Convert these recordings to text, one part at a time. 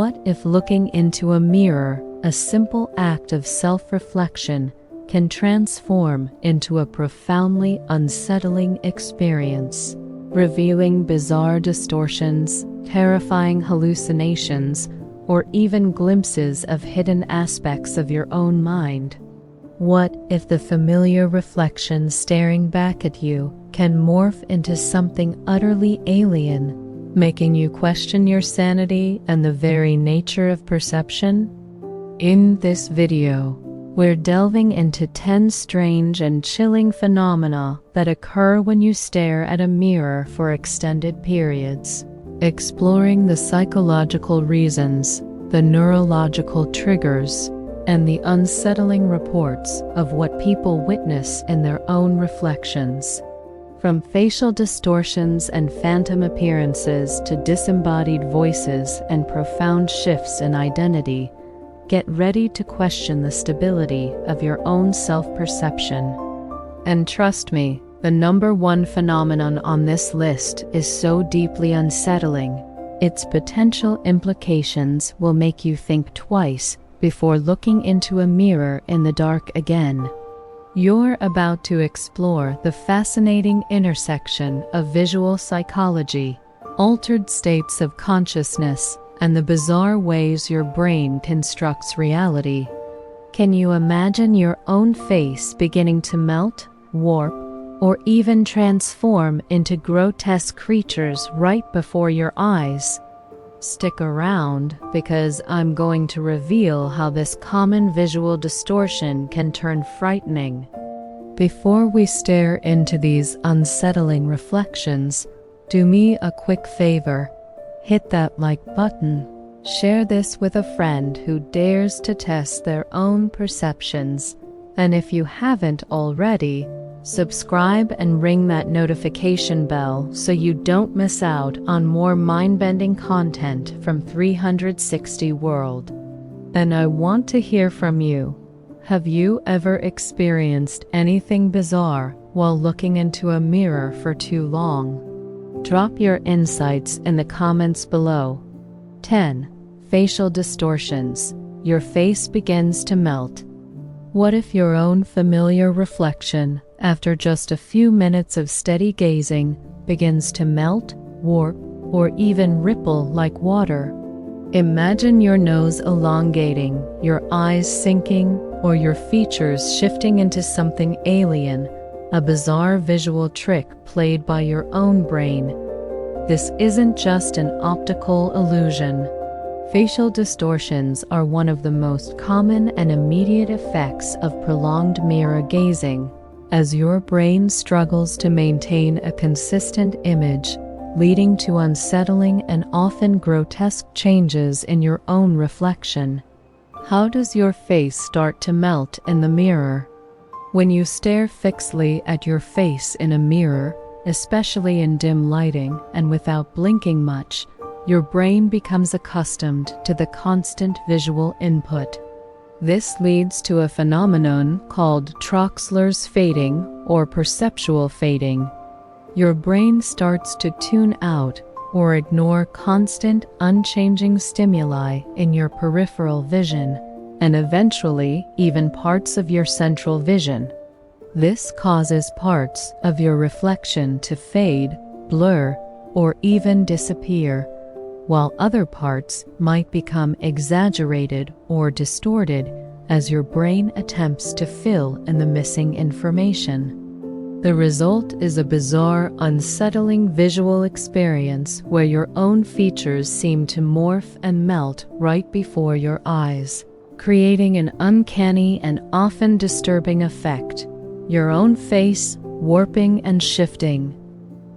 What if looking into a mirror, a simple act of self-reflection, can transform into a profoundly unsettling experience, revealing bizarre distortions, terrifying hallucinations, or even glimpses of hidden aspects of your own mind? What if the familiar reflection staring back at you can morph into something utterly alien, making you question your sanity and the very nature of perception? In this video, we're delving into 10 strange and chilling phenomena that occur when you stare at a mirror for extended periods, exploring the psychological reasons, the neurological triggers, and the unsettling reports of what people witness in their own reflections. From facial distortions and phantom appearances to disembodied voices and profound shifts in identity, get ready to question the stability of your own self-perception. And trust me, the number one phenomenon on this list is so deeply unsettling, its potential implications will make you think twice before looking into a mirror in the dark again. You're about to explore the fascinating intersection of visual psychology, altered states of consciousness, and the bizarre ways your brain constructs reality. Can you imagine your own face beginning to melt, warp, or even transform into grotesque creatures right before your eyes? Stick around, because I'm going to reveal how this common visual distortion can turn frightening. Before we stare into these unsettling reflections, do me a quick favor. Hit that like button. Share this with a friend who dares to test their own perceptions. And if you haven't already, subscribe and ring that notification bell so you don't miss out on more mind-bending content from 360 World. And I want to hear from you. Have you ever experienced anything bizarre while looking into a mirror for too long? Drop your insights in the comments below. 10. Facial distortions. Your face begins to melt. What if your own familiar reflection, after just a few minutes of steady gazing, begins to melt, warp, or even ripple like water? Imagine your nose elongating, your eyes sinking, or your features shifting into something alien, a bizarre visual trick played by your own brain. This isn't just an optical illusion. Facial distortions are one of the most common and immediate effects of prolonged mirror gazing, as your brain struggles to maintain a consistent image, leading to unsettling and often grotesque changes in your own reflection. How does your face start to melt in the mirror? When you stare fixedly at your face in a mirror, especially in dim lighting and without blinking much, your brain becomes accustomed to the constant visual input. This leads to a phenomenon called Troxler's fading or perceptual fading. Your brain starts to tune out or ignore constant, unchanging stimuli in your peripheral vision, and eventually even parts of your central vision. This causes parts of your reflection to fade, blur, or even disappear, while other parts might become exaggerated or distorted as your brain attempts to fill in the missing information. The result is a bizarre, unsettling visual experience where your own features seem to morph and melt right before your eyes, creating an uncanny and often disturbing effect, your own face warping and shifting.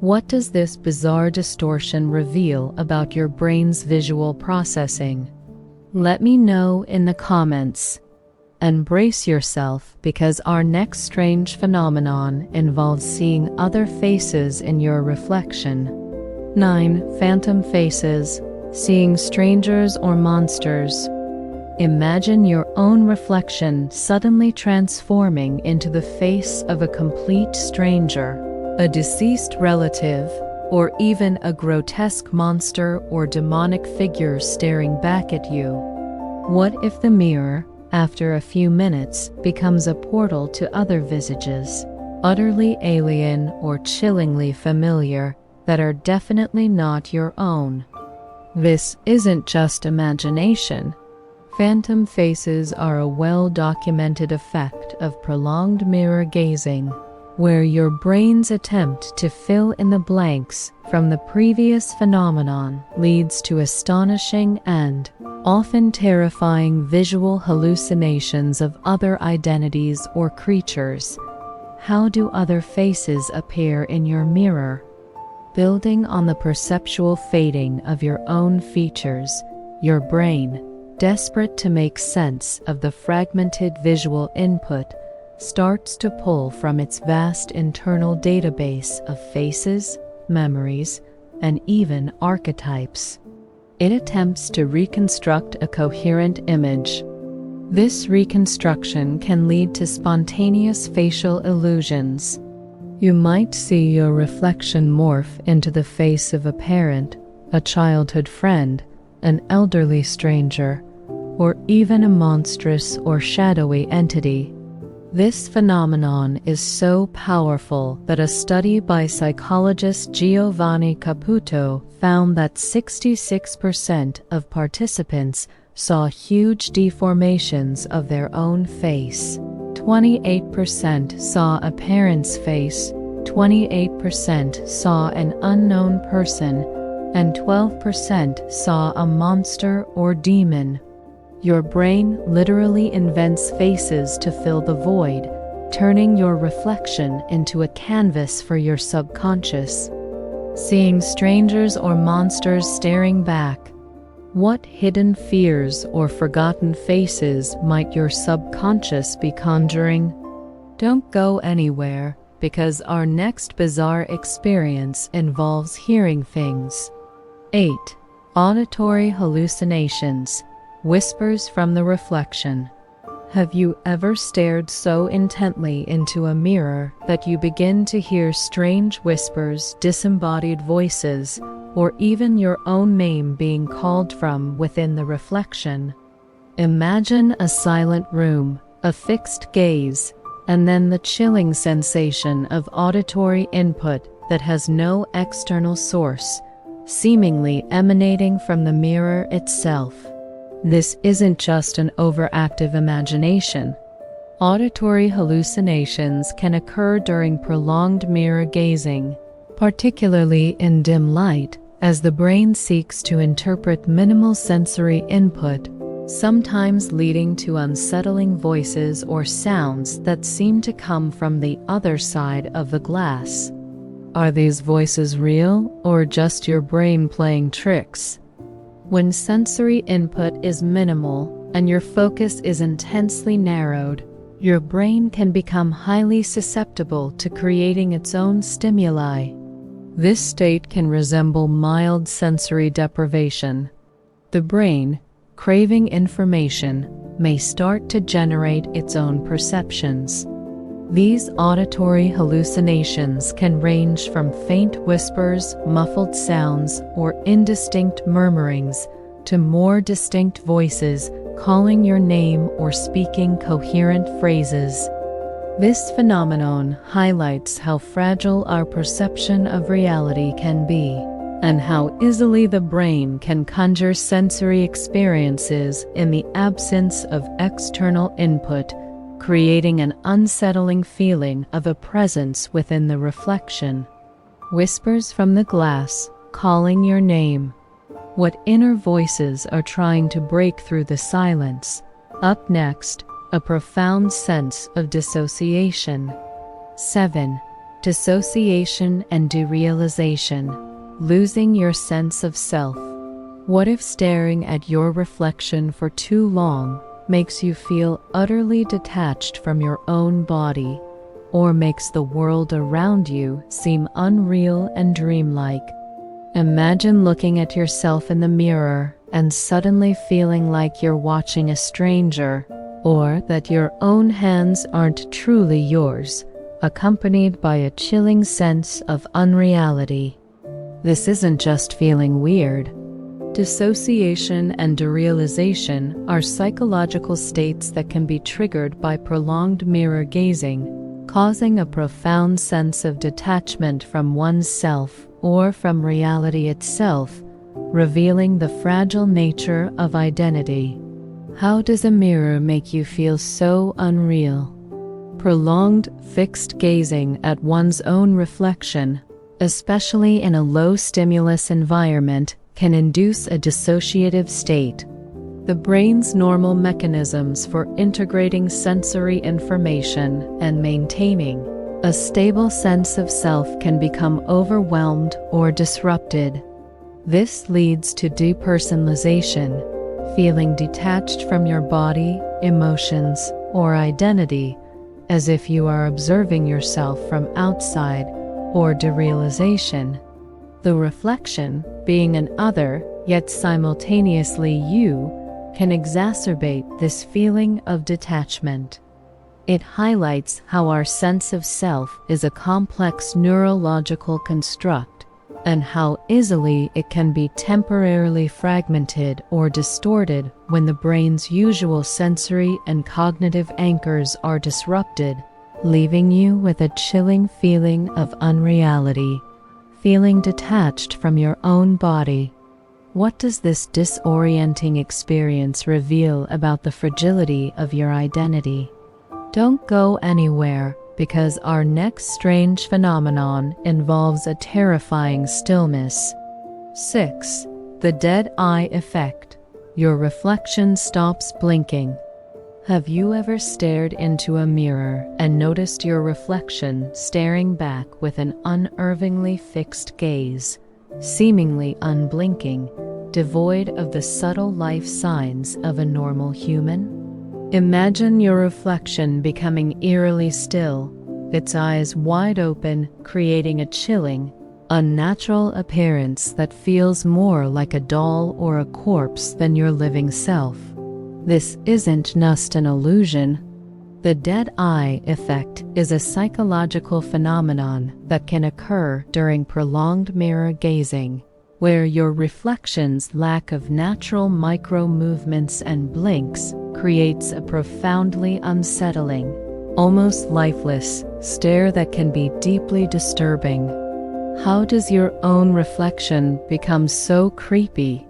What does this bizarre distortion reveal about your brain's visual processing? Let me know in the comments. And brace yourself, because our next strange phenomenon involves seeing other faces in your reflection. 9. Phantom faces. Seeing strangers or monsters. Imagine your own reflection suddenly transforming into the face of a complete stranger, a deceased relative, or even a grotesque monster or demonic figure staring back at you? What if the mirror, after a few minutes, becomes a portal to other visages, utterly alien or chillingly familiar, that are definitely not your own? This isn't just imagination. Phantom faces are a well-documented effect of prolonged mirror gazing, where your brain's attempt to fill in the blanks from the previous phenomenon leads to astonishing and often terrifying visual hallucinations of other identities or creatures. How do other faces appear in your mirror? Building on the perceptual fading of your own features, your brain, desperate to make sense of the fragmented visual input, starts to pull from its vast internal database of faces, memories, and even archetypes. It attempts to reconstruct a coherent image. This reconstruction can lead to spontaneous facial illusions. You might see your reflection morph into the face of a parent, a childhood friend, an elderly stranger, or even a monstrous or shadowy entity. This phenomenon is so powerful that a study by psychologist Giovanni Caputo found that 66% of participants saw huge deformations of their own face. 28% saw a parent's face, 28% saw an unknown person, and 12% saw a monster or demon. Your brain literally invents faces to fill the void, turning your reflection into a canvas for your subconscious. Seeing strangers or monsters staring back, what hidden fears or forgotten faces might your subconscious be conjuring? Don't go anywhere, because our next bizarre experience involves hearing things. 8. Auditory hallucinations. Whispers from the reflection. Have you ever stared so intently into a mirror that you begin to hear strange whispers, disembodied voices, or even your own name being called from within the reflection? Imagine a silent room, a fixed gaze, and then the chilling sensation of auditory input that has no external source, seemingly emanating from the mirror itself. This isn't just an overactive imagination. Auditory hallucinations can occur during prolonged mirror gazing, particularly in dim light, as the brain seeks to interpret minimal sensory input, sometimes leading to unsettling voices or sounds that seem to come from the other side of the glass. Are these voices real, or just your brain playing tricks? When sensory input is minimal and your focus is intensely narrowed, your brain can become highly susceptible to creating its own stimuli. This state can resemble mild sensory deprivation. The brain, craving information, may start to generate its own perceptions. These auditory hallucinations can range from faint whispers, muffled sounds, or indistinct murmurings to more distinct voices calling your name or speaking coherent phrases. This phenomenon highlights how fragile our perception of reality can be, and how easily the brain can conjure sensory experiences in the absence of external input, creating an unsettling feeling of a presence within the reflection. Whispers from the glass, calling your name. What inner voices are trying to break through the silence? Up next, a profound sense of dissociation. 7. Dissociation and derealization. Losing your sense of self. What if staring at your reflection for too long makes you feel utterly detached from your own body, or makes the world around you seem unreal and dreamlike? Imagine looking at yourself in the mirror and suddenly feeling like you're watching a stranger, or that your own hands aren't truly yours, accompanied by a chilling sense of unreality. This isn't just feeling weird. Dissociation and derealization are psychological states that can be triggered by prolonged mirror gazing, causing a profound sense of detachment from one's self or from reality itself, revealing the fragile nature of identity. How does a mirror make you feel so unreal? Prolonged, fixed gazing at one's own reflection, especially in a low-stimulus environment, can induce a dissociative state. The brain's normal mechanisms for integrating sensory information and maintaining a stable sense of self can become overwhelmed or disrupted. This leads to depersonalization, feeling detached from your body, emotions, or identity, as if you are observing yourself from outside, or derealization. The reflection, being an other, yet simultaneously you, can exacerbate this feeling of detachment. It highlights how our sense of self is a complex neurological construct, and how easily it can be temporarily fragmented or distorted when the brain's usual sensory and cognitive anchors are disrupted, leaving you with a chilling feeling of unreality, feeling detached from your own body. What does this disorienting experience reveal about the fragility of your identity? Don't go anywhere, because our next strange phenomenon involves a terrifying stillness. 6. The dead eye effect. Your reflection stops blinking. Have you ever stared into a mirror and noticed your reflection staring back with an unervingly fixed gaze, seemingly unblinking, devoid of the subtle life signs of a normal human? Imagine your reflection becoming eerily still, its eyes wide open, creating a chilling, unnatural appearance that feels more like a doll or a corpse than your living self. This isn't just an illusion. The dead eye effect is a psychological phenomenon that can occur during prolonged mirror gazing, where your reflection's lack of natural micro-movements and blinks creates a profoundly unsettling, almost lifeless, stare that can be deeply disturbing. How does your own reflection become so creepy?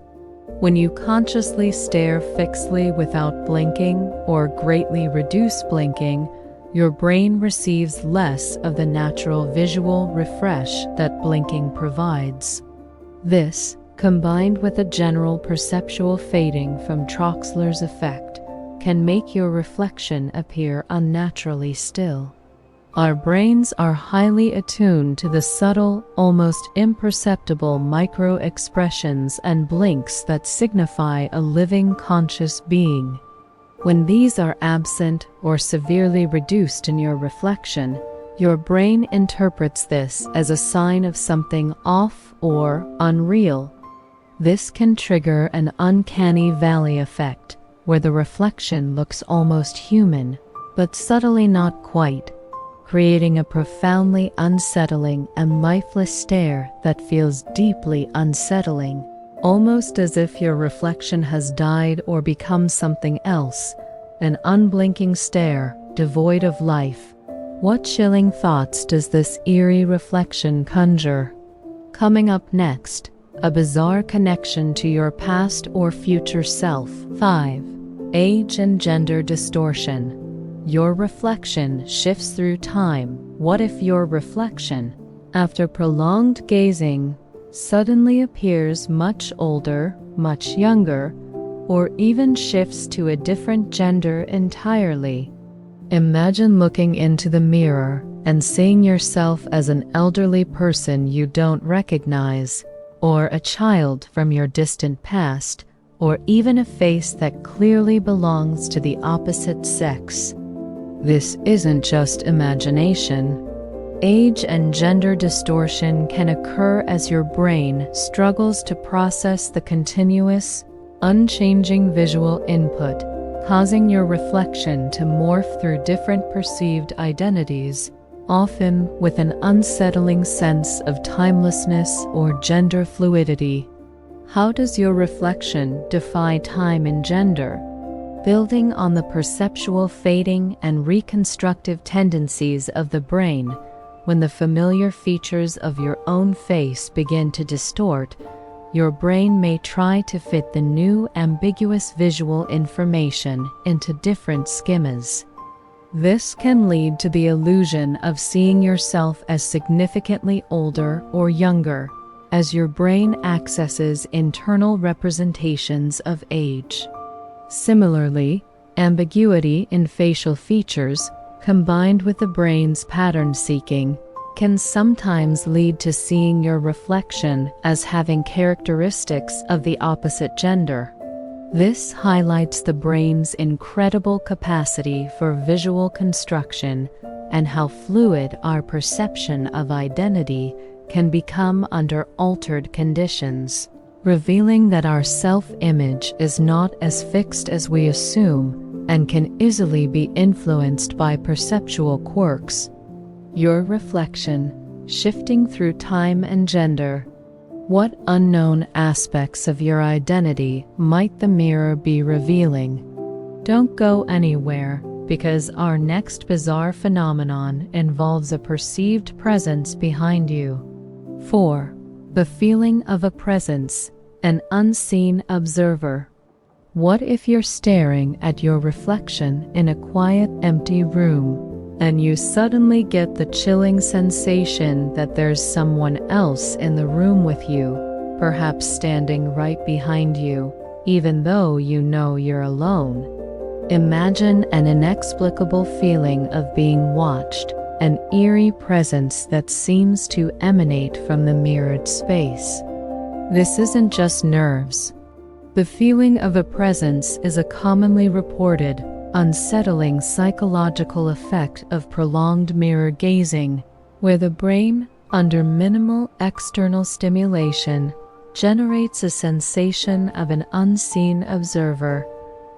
When you consciously stare fixedly without blinking or greatly reduce blinking, your brain receives less of the natural visual refresh that blinking provides. This, combined with a general perceptual fading from Troxler's effect, can make your reflection appear unnaturally still. Our brains are highly attuned to the subtle, almost imperceptible micro-expressions and blinks that signify a living conscious being. When these are absent or severely reduced in your reflection, your brain interprets this as a sign of something off or unreal. This can trigger an uncanny valley effect, where the reflection looks almost human, but subtly not quite, creating a profoundly unsettling and lifeless stare that feels deeply unsettling, almost as if your reflection has died or become something else, an unblinking stare, devoid of life. What chilling thoughts does this eerie reflection conjure? Coming up next, a bizarre connection to your past or future self. 5. Age and gender distortion. Your reflection shifts through time. What if your reflection, after prolonged gazing, suddenly appears much older, much younger, or even shifts to a different gender entirely? Imagine looking into the mirror and seeing yourself as an elderly person you don't recognize, or a child from your distant past, or even a face that clearly belongs to the opposite sex. This isn't just imagination. Age and gender distortion can occur as your brain struggles to process the continuous, unchanging visual input, causing your reflection to morph through different perceived identities. often with an unsettling sense of timelessness or gender fluidity. How does your reflection defy time and gender? Building on the perceptual fading and reconstructive tendencies of the brain, when the familiar features of your own face begin to distort, your brain may try to fit the new ambiguous visual information into different schemas. This can lead to the illusion of seeing yourself as significantly older or younger, as your brain accesses internal representations of age. Similarly, ambiguity in facial features, combined with the brain's pattern seeking, can sometimes lead to seeing your reflection as having characteristics of the opposite gender. This highlights the brain's incredible capacity for visual construction and how fluid our perception of identity can become under altered conditions, revealing that our self-image is not as fixed as we assume and can easily be influenced by perceptual quirks. Your reflection, shifting through time and gender. What unknown aspects of your identity might the mirror be revealing? Don't go anywhere, because our next bizarre phenomenon involves a perceived presence behind you. 4. The feeling of a presence, an unseen observer. What if you're staring at your reflection in a quiet, empty room, and you suddenly get the chilling sensation that there's someone else in the room with you, perhaps standing right behind you, even though you know you're alone? Imagine an inexplicable feeling of being watched, an eerie presence that seems to emanate from the mirrored space. This isn't just nerves. The feeling of a presence is a commonly reported, unsettling psychological effect of prolonged mirror gazing, where the brain, under minimal external stimulation, generates a sensation of an unseen observer,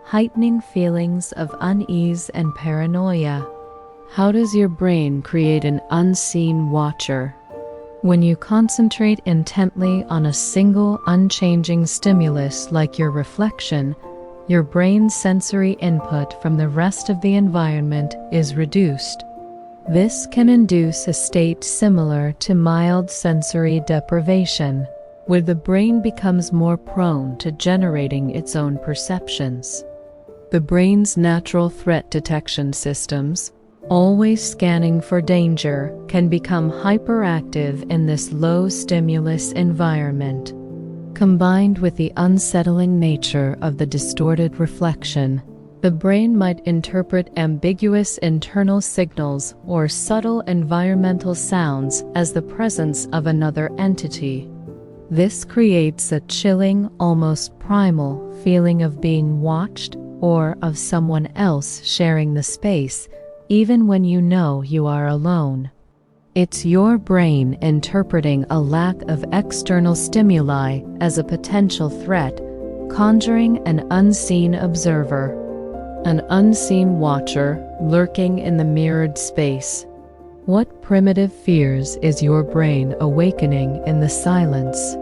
heightening feelings of unease and paranoia. How does your brain create an unseen watcher? When you concentrate intently on a single unchanging stimulus like your reflection, your brain's sensory input from the rest of the environment is reduced. This can induce a state similar to mild sensory deprivation, where the brain becomes more prone to generating its own perceptions. The brain's natural threat detection systems, always scanning for danger, can become hyperactive in this low-stimulus environment. Combined with the unsettling nature of the distorted reflection, the brain might interpret ambiguous internal signals or subtle environmental sounds as the presence of another entity. This creates a chilling, almost primal feeling of being watched or of someone else sharing the space, even when you know you are alone. It's your brain interpreting a lack of external stimuli as a potential threat, conjuring an unseen observer, an unseen watcher lurking in the mirrored space. What primitive fears is your brain awakening in the silence?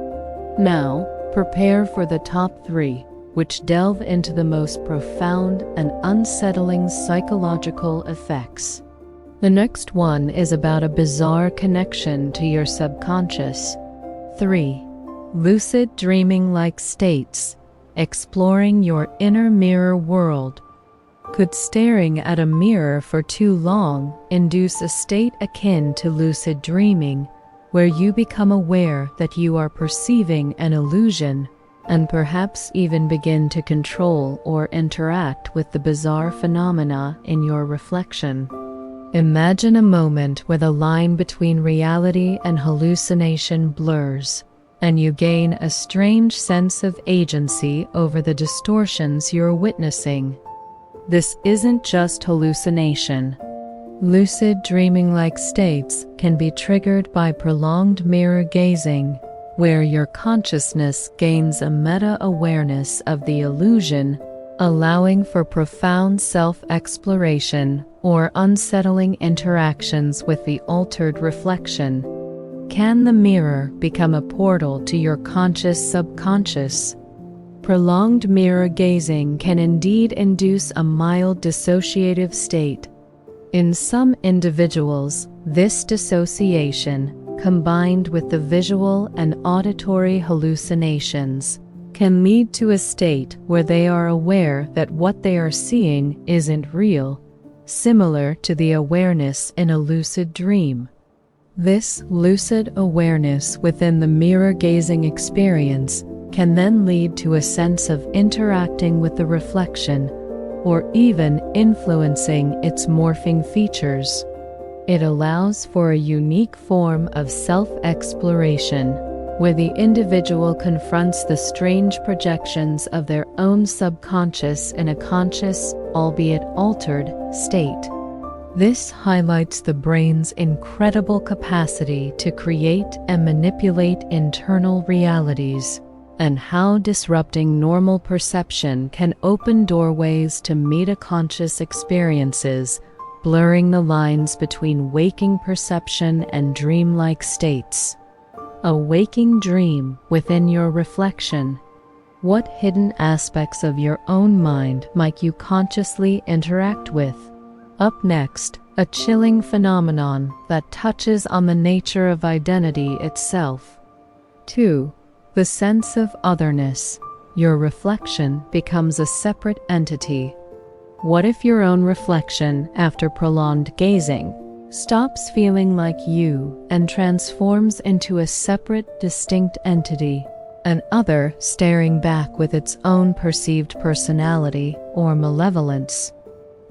Now, prepare for the top 3, which delve into the most profound and unsettling psychological effects. The next one is about a bizarre connection to your subconscious. 3. Lucid dreaming-like states, exploring your inner mirror world. Could staring at a mirror for too long induce a state akin to lucid dreaming, where you become aware that you are perceiving an illusion, and perhaps even begin to control or interact with the bizarre phenomena in your reflection? Imagine a moment where the line between reality and hallucination blurs, and you gain a strange sense of agency over the distortions you're witnessing. This isn't just hallucination. Lucid dreaming-like states can be triggered by prolonged mirror gazing, where your consciousness gains a meta-awareness of the illusion, allowing for profound self-exploration or unsettling interactions with the altered reflection? Can the mirror become a portal to your conscious subconscious? Prolonged mirror gazing can indeed induce a mild dissociative state. In some individuals, this dissociation, combined with the visual and auditory hallucinations, can lead to a state where they are aware that what they are seeing isn't real, similar to the awareness in a lucid dream. This lucid awareness within the mirror-gazing experience can then lead to a sense of interacting with the reflection, or even influencing its morphing features. It allows for a unique form of self-exploration, where the individual confronts the strange projections of their own subconscious in a conscious, albeit altered, state. This highlights the brain's incredible capacity to create and manipulate internal realities, and how disrupting normal perception can open doorways to metaconscious experiences, blurring the lines between waking perception and dreamlike states. A waking dream within your reflection. What hidden aspects of your own mind might you consciously interact with? Up next, a chilling phenomenon that touches on the nature of identity itself. 2. The sense of otherness. Your reflection becomes a separate entity. What if your own reflection, after prolonged gazing, stops feeling like you and transforms into a separate, distinct entity, an other staring back with its own perceived personality or malevolence?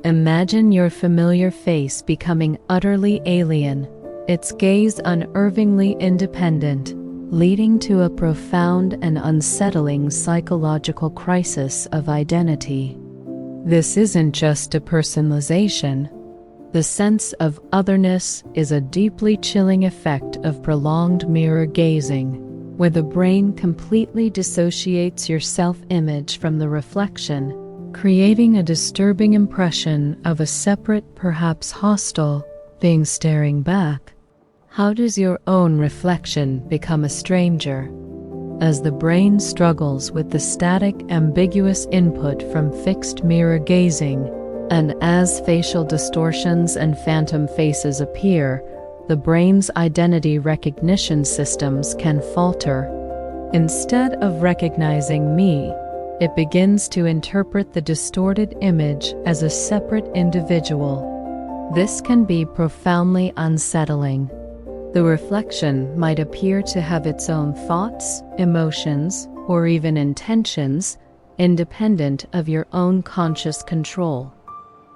Imagine your familiar face becoming utterly alien, its gaze unervingly independent, leading to a profound and unsettling psychological crisis of identity. This isn't just depersonalization. The sense of otherness is a deeply chilling effect of prolonged mirror gazing, where the brain completely dissociates your self-image from the reflection, creating a disturbing impression of a separate, perhaps hostile, being staring back. How does your own reflection become a stranger? As the brain struggles with the static, ambiguous input from fixed mirror gazing, and as facial distortions and phantom faces appear, the brain's identity recognition systems can falter. Instead of recognizing me, it begins to interpret the distorted image as a separate individual. This can be profoundly unsettling. The reflection might appear to have its own thoughts, emotions, or even intentions, independent of your own conscious control.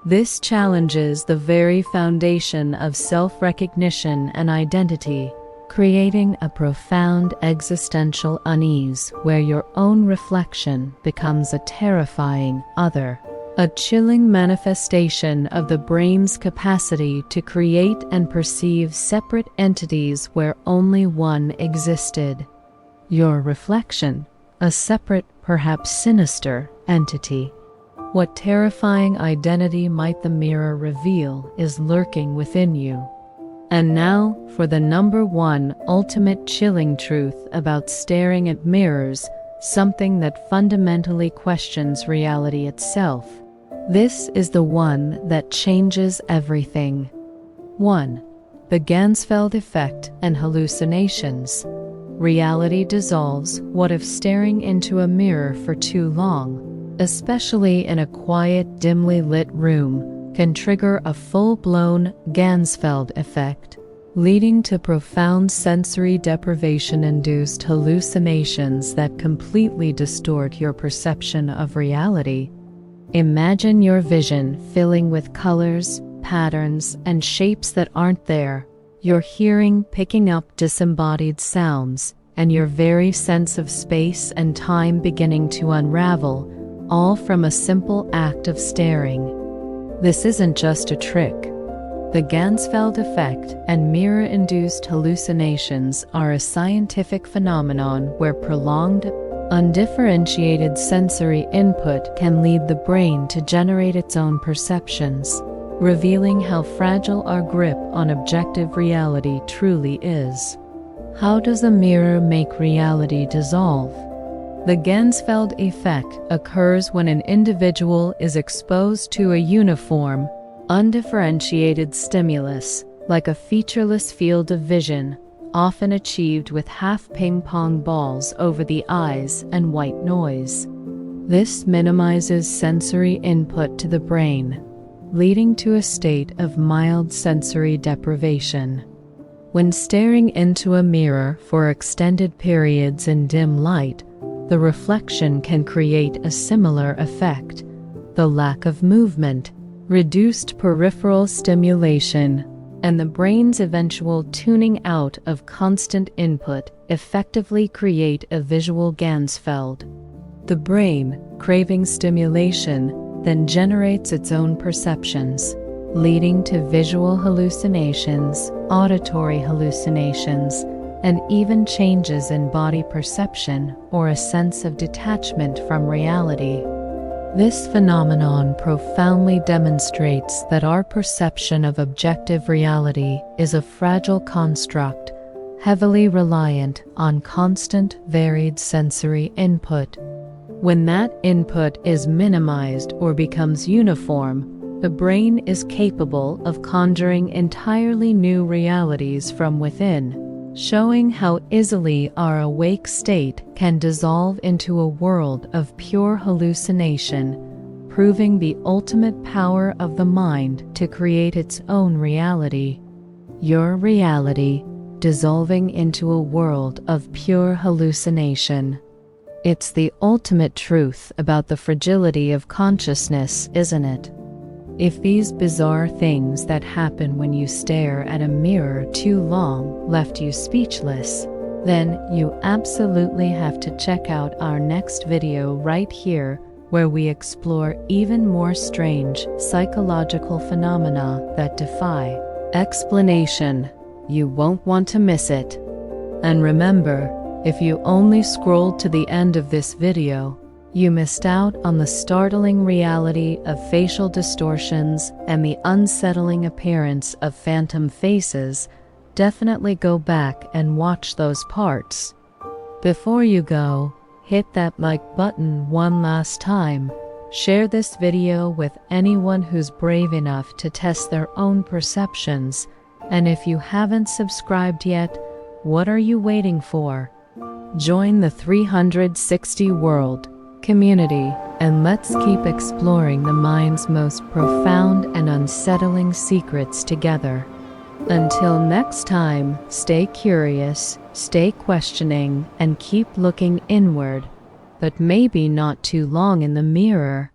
This challenges the very foundation of self-recognition and identity, creating a profound existential unease where your own reflection becomes a terrifying other, a chilling manifestation of the brain's capacity to create and perceive separate entities where only one existed. Your reflection, a separate, perhaps sinister, entity. What terrifying identity might the mirror reveal is lurking within you? And now for the number one ultimate chilling truth about staring at mirrors, something that fundamentally questions reality itself. This is the one that changes everything. 1. The Ganzfeld effect and hallucinations. Reality dissolves. What if staring into a mirror for too long, especially in a quiet, dimly lit room, can trigger a full-blown Ganzfeld effect, leading to profound sensory deprivation-induced hallucinations that completely distort your perception of reality? Imagine your vision filling with colors, patterns, and shapes that aren't there, your hearing picking up disembodied sounds, and your very sense of space and time beginning to unravel, all from a simple act of staring. This isn't just a trick. The Ganzfeld effect and mirror-induced hallucinations are a scientific phenomenon where prolonged, undifferentiated sensory input can lead the brain to generate its own perceptions. revealing how fragile our grip on objective reality truly is. How does a mirror make reality dissolve? The Ganzfeld effect occurs when an individual is exposed to a uniform, undifferentiated stimulus, like a featureless field of vision, often achieved with half ping-pong balls over the eyes and white noise. This minimizes sensory input to the brain, leading to a state of mild sensory deprivation. When staring into a mirror for extended periods in dim light, the reflection can create a similar effect. The lack of movement, reduced peripheral stimulation, and the brain's eventual tuning out of constant input effectively create a visual Ganzfeld. The brain, craving stimulation, then generates its own perceptions, leading to visual hallucinations, auditory hallucinations, and even changes in body perception or a sense of detachment from reality. This phenomenon profoundly demonstrates that our perception of objective reality is a fragile construct, heavily reliant on constant, varied sensory input. When that input is minimized or becomes uniform, the brain is capable of conjuring entirely new realities from within, showing how easily our awake state can dissolve into a world of pure hallucination, proving the ultimate power of the mind to create its own reality. Your reality dissolving into a world of pure hallucination. It's the ultimate truth about the fragility of consciousness, isn't it? If these bizarre things that happen when you stare at a mirror too long left you speechless, then you absolutely have to check out our next video right here, where we explore even more strange psychological phenomena that defy explanation. You won't want to miss it. And remember, if you only scrolled to the end of this video, you missed out on the startling reality of facial distortions and the unsettling appearance of phantom faces. Definitely go back and watch those parts. Before you go, hit that like button one last time. Share this video with anyone who's brave enough to test their own perceptions. And if you haven't subscribed yet, what are you waiting for? Join the 360 World community, and let's keep exploring the mind's most profound and unsettling secrets together. Until next time, stay curious, stay questioning, and keep looking inward, but maybe not too long in the mirror.